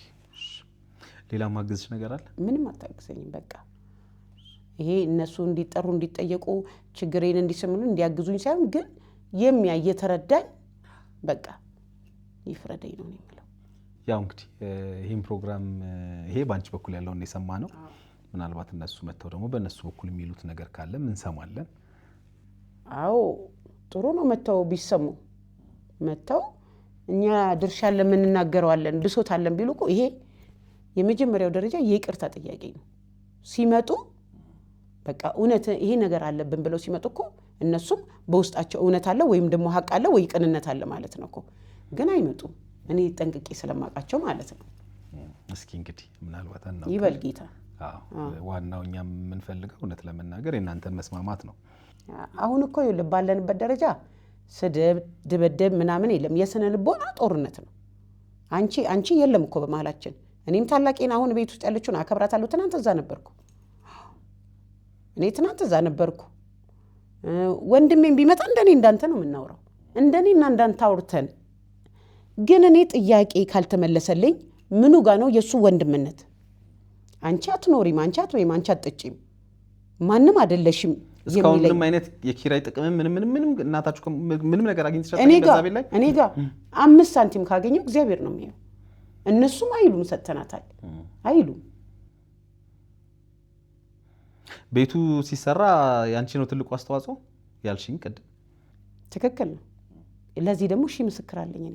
ሌላ ማገዝሽ ነገር አለ? ምንም አታግዘኝም። በቃ ይሄ እነሱ እንዲጠሩ እንዲጠየቁ ችግሬን እንዲሰሙኝ እንዲያግዙኝ ሳይሆን ግን የሚያይ የተረዳኝ በቃ ይፍረደኝ ነው የሚለው። ያው እንግዲህ ይሄን ፕሮግራም ይሄ ባንቺ በኩል ያለውን የሰማ ነው። ምናልባት እነሱ መተው ደግሞ በእነሱ በኩል የሚሉት ነገር ካለ ምን ሰማለን? አዎ ጥሩ ነው መተው ቢሰሙ። መተው እኛ ድርሻ አለን የምንናገረዋለን ብሶት አለን ቢሉ እኮ ይሄ የመጀመሪያው ደረጃ የይቅርታ ጥያቄ ነው። ሲመጡ በቃ እውነት ይሄ ነገር አለብን ብለው ሲመጡ እኮ እነሱም በውስጣቸው እውነት አለ ወይም ደግሞ ሀቅ አለ ወይ ቅንነት አለ ማለት ነው እኮ። ግን አይመጡም። እኔ ጠንቅቄ ስለማውቃቸው ማለት ነው። እስኪ እንግዲህ ምናልባት ይበል ጌታ። ዋናው እኛ የምንፈልገው እውነት ለመናገር የእናንተን መስማማት ነው። አሁን እኮ ባለንበት ደረጃ ስድብ ድብድብ ምናምን የለም። የስነ ልቦና ጦርነት ነው። አንቺ የለም እኮ በመሀላችን። እኔም ታላቄን አሁን ቤት ውስጥ ያለችውን አከብራታለሁ። ትናንት እዛ ነበርኩ። ወንድሜም ቢመጣ እንደኔ እንዳንተ ነው የምናወራው። እንደኔና እንዳንተ አውርተን ግን እኔ ጥያቄ ካልተመለሰልኝ ምኑ ጋር ነው የሱ ወንድምነት? አንቺ አትኖሪም፣ አንቺ አትወይም፣ አንቺ አትጠጪም፣ ማንም አይደለሽም። እስካሁን ምንም አይነት የኪራይ ጥቅም ምንም እናታችሁ ምንም ነገር አግኝተሻል? እኔ ጋር 5 ሳንቲም ካገኘው እግዚአብሔር ነው የሚያየው። እነሱም አይሉም ሰጥተናታል አይሉም። ቤቱ ሲሰራ ያንቺ ነው ትልቁ አስተዋጽኦ ያልሽኝ ቅድም። ትክክል ነው። ለዚህ ደግሞ ምስክር አለኝ። እኔ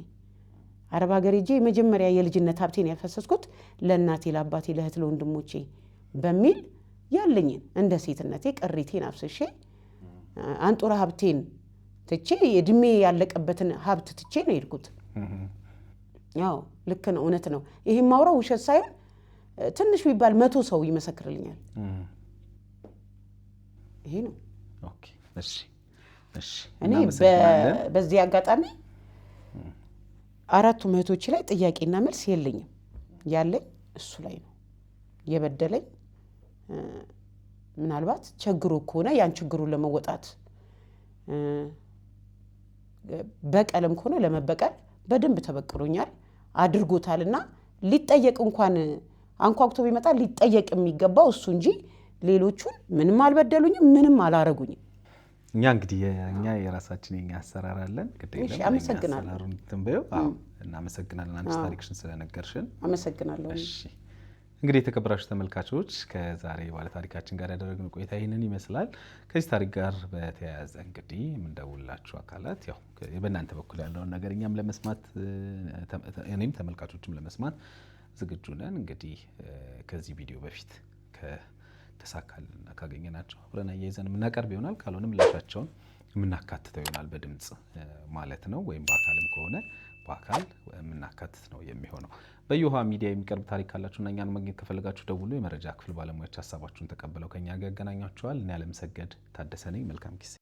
አረብ ሀገር ሄጄ የመጀመሪያ የልጅነት ሀብቴን ያፈሰስኩት ለእናቴ፣ ለአባቴ፣ ለእህት፣ ለወንድሞቼ በሚል ያለኝን እንደ ሴትነቴ ቅሪቴን አፍስሼ አንጡራ ሀብቴን ትቼ እድሜ ያለቀበትን ሀብት ትቼ ነው የሄድኩት። ያው ልክ ነው፣ እውነት ነው። ይሄ ማውራው ውሸት ሳይሆን ትንሽ ቢባል 100 ሰው ይመሰክርልኛል። ይሄ ነው። ኦኬ እሺ እኔ በዚህ አጋጣሚ 4 እህቶች ላይ ጥያቄና መልስ የለኝም። ያለኝ እሱ ላይ ነው። የበደለኝ ምናልባት ቸግሮ ከሆነ ያን ችግሩን ለመወጣት በቀልም ከሆነ ለመበቀል በደንብ ተበቅሎኛል፣ አድርጎታልና ሊጠየቅ እንኳን አንኳኩቶ ቢመጣ ሊጠየቅ የሚገባው እሱ እንጂ ሌሎቹን ምንም አልበደሉኝም፣ ምንም አላረጉኝም። እኛ እንግዲህ የራሳችን የኛ አሰራር አለን። እሺ አመሰግናለሁ። እናመሰግናለን አንቺ ታሪክሽን ስለነገርሽን። አመሰግናለሁ። እሺ እንግዲህ የተከበራችሁ ተመልካቾች ከዛሬ ባለ ታሪካችን ጋር ያደረግነው ቆይታ ይህንን ይመስላል። ከዚህ ታሪክ ጋር በተያያዘ እንግዲህ የምንደውላችሁ አካላት ያው በእናንተ በኩል ያለውን ነገር እኛም ለመስማት እኔም ተመልካቾችም ለመስማት ዝግጁ ነን። እንግዲህ ከዚህ ቪዲዮ በፊት ተሳካልና ካገኘናቸው አብረን አያይዘን የምናቀርብ ይሆናል። ካልሆነም ምላሻቸውን የምናካትተው ይሆናል በድምጽ ማለት ነው። ወይም በአካልም ከሆነ በአካል የምናካትት ነው የሚሆነው። በእዮሃ ሚዲያ የሚቀርብ ታሪክ ካላችሁና እኛን ማግኘት ከፈለጋችሁ ደውሉ። የመረጃ ክፍል ባለሙያዎች ሀሳባችሁን ተቀብለው ከኛ ጋር ያገናኛችኋል። እኔ አለምሰገድ ታደሰ ነኝ። መልካም ጊዜ